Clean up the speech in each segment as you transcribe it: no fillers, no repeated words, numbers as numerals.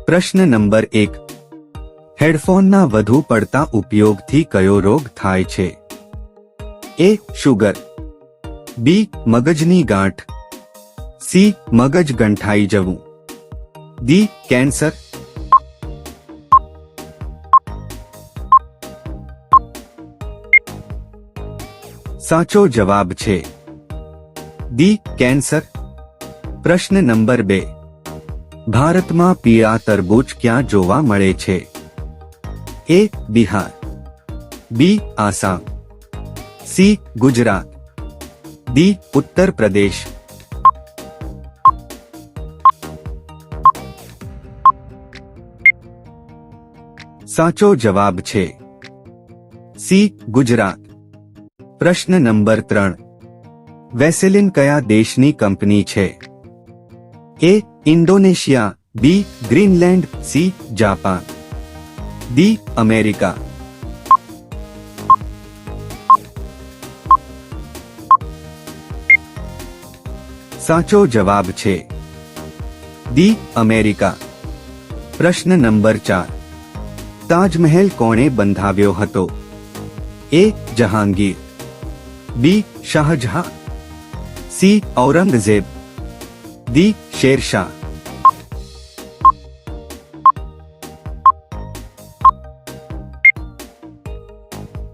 પ્રશ્ન નંબર 1. હેડફોનના વધુ પડતા ઉપયોગથી કયો રોગ થાય છે? એ. શુગર, બી. મગજની ગાંઠ, સી. મગજ ગંઠાઈ જવું, ડી. કેન્સર. સાચો જવાબ છે ડી. કેન્સર. પ્રશ્ન નંબર 2. ભારતમાં પીળા તરબૂચ ક્યાં જોવા મળે છે? એ. બિહાર, બી. આસામ, સી. ગુજરાત, ડી. ઉત્તર પ્રદેશ. સાચો જવાબ છે સી. ગુજરાત. પ્રશ્ન નંબર 3. વેસેલિન કયા દેશની કંપની છે? A. Indonesia, B. Greenland, C. Japan, D. America. સાચો જવાબ છે ડી. અમેરિકા. પ્રશ્ન નંબર 4. તાજમહેલ કોણે બંધાવ્યો હતો? A. Jahangir, B. Shahjahan, C. Aurangzeb, D. Shershah.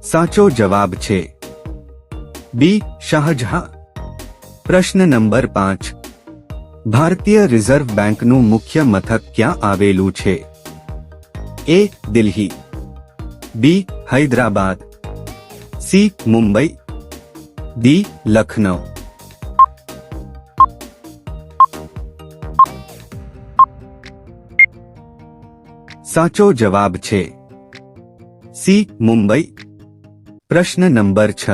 સાચો જવાબ છે બી. શાહજહાં. પ્રશ્ન નંબર 5. ભારતીય રિઝર્વ બેંકનું મુખ્ય મથક ક્યાં આવેલું છે? એ. દિલ્હી, બી. હૈદરાબાદ, સી. મુંબઈ, ડી. લખનઉ. સાચો જવાબ છે સી. મુંબઈ. પ્રશ્ન નંબર 6.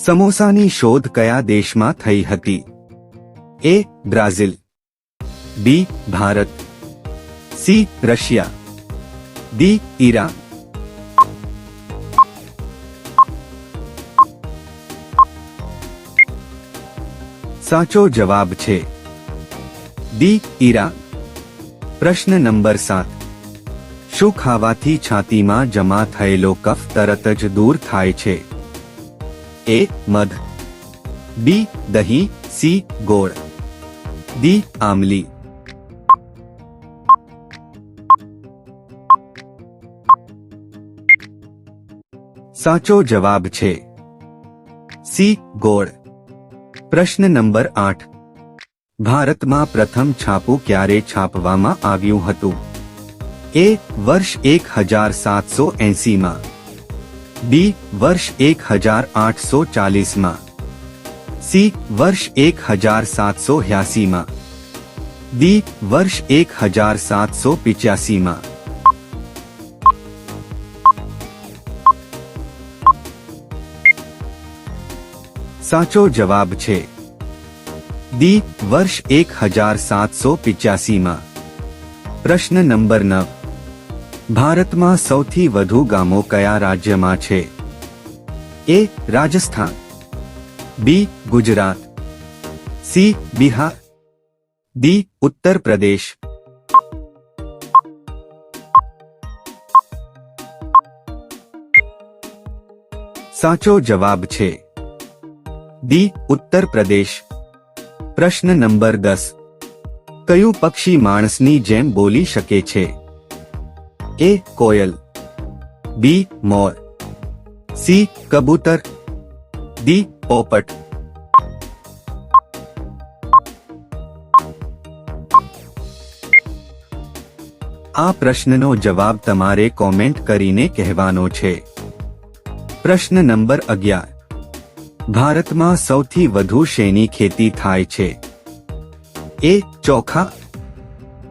સમોસાની શોધ કયા દેશમાં થઈ હતી? A. Brazil, B. Bharat, C. Russia, D. Iran. સાચો જવાબ છે ડી. ઈરાન. પ્રશ્ન નંબર 7. શું ખાવાથી છાતીમાં જમા થયેલો કફ તરત જ દૂર થાય છે? એ. મધ, બી. દહીં, સી. ગોળ, ડી. આમલી. સાચો જવાબ છે સી. ગોળ. પ્રશ્ન નંબર 8. ભારતમાં પ્રથમ છાપું ક્યારે છાપવામાં આવ્યું હતું? એ. વર્ષ 1780 માં, બી. વર્ષ 1840 માં, સી. વર્ષ 1782 માં, ડી. વર્ષ 1785 માં. સાચો જવાબ છે ડી. વર્ષ 1785 માં. પ્રશ્ન નંબર 9. ભારતમાં સૌથી વધુ ગામો કયા રાજ્યમાં છે? એ. રાજસ્થાન, બી. ગુજરાત, સી. બિહાર, ડી. ઉત્તર પ્રદેશ. સાચો જવાબ છે ડી. ઉત્તર પ્રદેશ. પ્રશ્ન નંબર 10. કયું પક્ષી માણસની જેમ બોલી શકે છે? એ. કોયલ, બી. મોર, સી. કબૂતર, ડી. પોપટ. આ પ્રશ્નનો જવાબ તમારે કોમેન્ટ કરીને કહેવાનો છે. પ્રશ્ન નંબર 11. ભારતમાં સૌથી વધુ શેની ખેતી થાય છે? એ. ચોખા,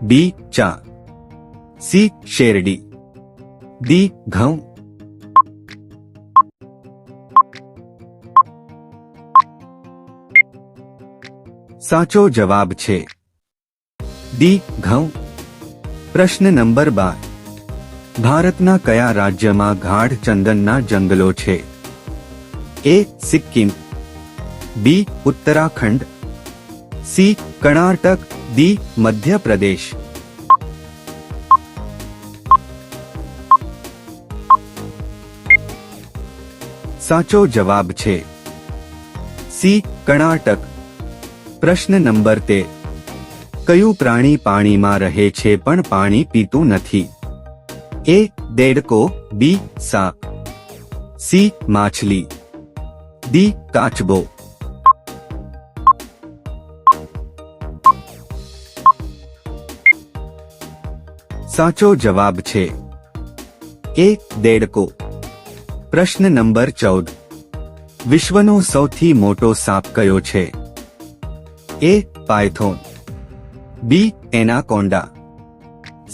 બી. ચા, સી. શેરડી, ડી. ઘઉં. સાચો જવાબ છે ડી. ઘઉં. પ્રશ્ન નંબર 12. ભારતના કયા રાજ્યમાં ગાઢ ચંદનના જંગલો છે? એ. સિક્કિમ, બી. ઉત્તરાખંડ, સી. કર્ણાટક, ડી. મધ્ય પ્રદેશ. સાચો જવાબ છે સી કર્ણાટક. પ્રશ્ન નંબર 13. કયું પ્રાણી પાણીમાં રહે છે પણ પાણી પીતું નથી? એ દેડકો, બી સાપ, સી માછલી, ડી કાચબો. સાચો જવાબ છે એ દેડકો. પ્રશ્ન નંબર 14. વિશ્વનો સૌથી મોટો સાપ કયો છે? એ પાયથોન, બી એનાકોન્ડા,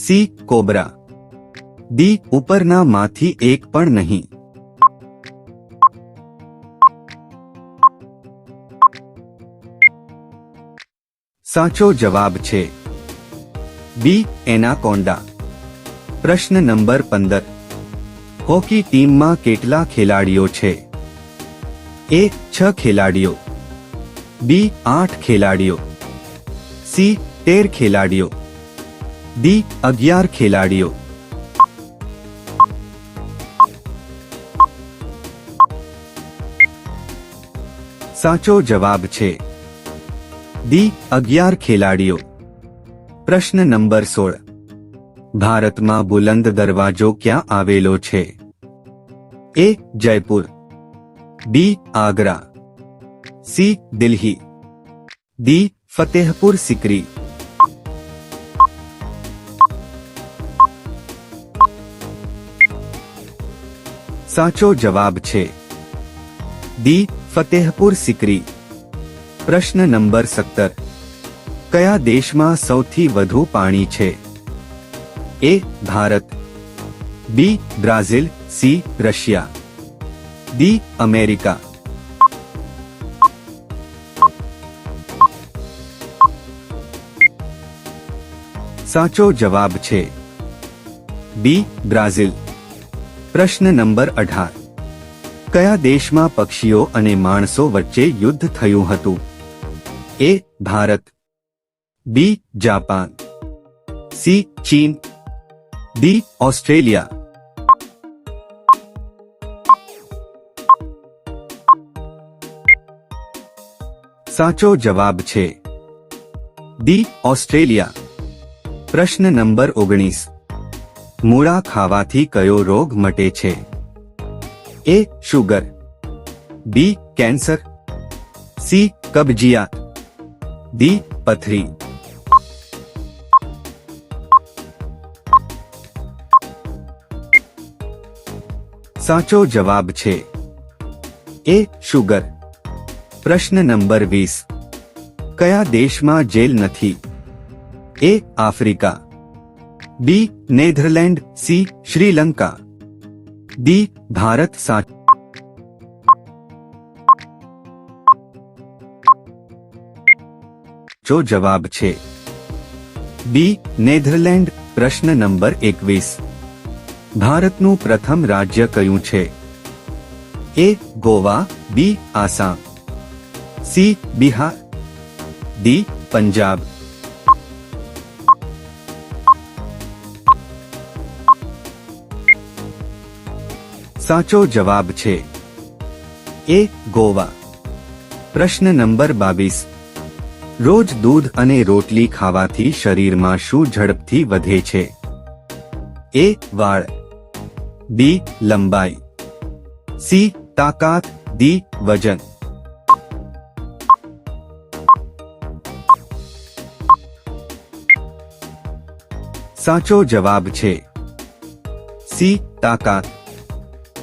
સી કોબરા, ડી ઉપરના માંથી એક પણ નહીં. સાચો જવાબ છે બી એનાકોન્ડા. પ્રશ્ન નંબર 15. હોકી ટીમમાં કેટલા ખેલાડીઓ છે? એ 6 ખેલાડીઓ, બી 8 ખેલાડીઓ, સી 13 ખેલાડીઓ, ડી 11 ખેલાડીઓ. સાચો જવાબ છે ડી 11 ખેલાડીઓ. પ્રશ્ન નંબર 16. ભારતમાં બુલંદ દરવાજો ક્યાં આવેલો છે? એ જયપુર, બી આગ્રા, સી દિલ્હી, ડી ફતેહપુર સિકરી. સાચો જવાબ છે ડી ફતેહપુર સિકરી. પ્રશ્ન નંબર 17. કયા દેશમાં સૌથી વધુ પાણી છે? A Bharat, B Brazil, C Russia, D America. સાચો જવાબ છે બી બ્રાઝિલ. પ્રશ્ન નંબર 18. કયા દેશમાં પક્ષીઓ અને માણસો વચ્ચે યુદ્ધ થયું હતું? A Bharat, B Japan, C ચીન, ડી ઓસ્ટ્રેલિયા. સાચો જવાબ છે ડી ઓસ્ટ્રેલિયા. પ્રશ્ન નંબર 19. મૂળા ખાવાથી કયો રોગ મટે છે? A sugar, B cancer, C કબજિયાત, ડી પથરી. સાચો જવાબ છે એ શુગર. પ્રશ્ન નંબર 20. કયા દેશમાં જેલ નથી? A Africa, B Netherland, C Srilanka, D Bharat. સાચો જવાબ છે બી નેધરલેન્ડ. પ્રશ્ન નંબર 21. ભારતનું પ્રથમ રાજ્ય કયું છે? એ ગોવા, બી આસામ, સી બિહાર, ડી પંજાબ. સાચો જવાબ છે એ ગોવા. પ્રશ્ન નંબર 22. રોજ દૂધ અને રોટલી ખાવાથી શરીરમાં શું ઝડપથી વધે છે? એ વાળ, બી લંબાઈ, સી તાકાત, ડી વજન. સાચો જવાબ છે સી તાકાત.